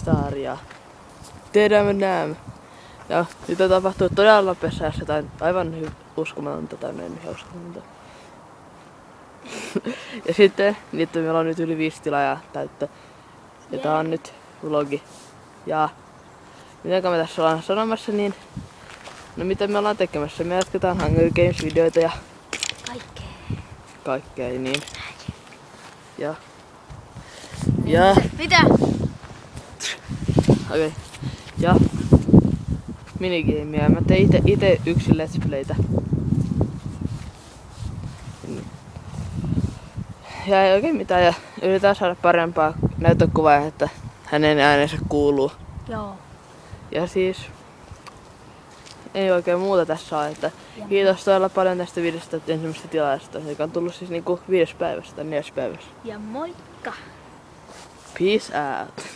Rockstaria. Tiedämme näemme. Ja nyt on tapahtunut todella nopeassa ajassa jotain aivan uskomatonta tai näin uskomatonta. Ja sitten, niin meillä on nyt yli 5 tilaajaa täyttä. Ja tää on nyt vlogi. Ja mitä me tässä ollaan sanomassa, niin no mitä me ollaan tekemässä? Me jatketaan Hunger Games-videoita ja kaikkea niin. Ja Mitä? okei. Ja minigameja. Mä tein ite yksin let's playtä. Ja ei oikein mitään ja yritetään saada parempaa näytökuvaa, että hänen äänensä kuuluu. Joo. Ja siis ei oikein muuta tässä ole, että kiitos todella paljon tästä 5 ensimmäisestä tilaajasta, joka on tullut siis niinku 5 päivästä tai 4 päivästä. Ja moikka! Peace out!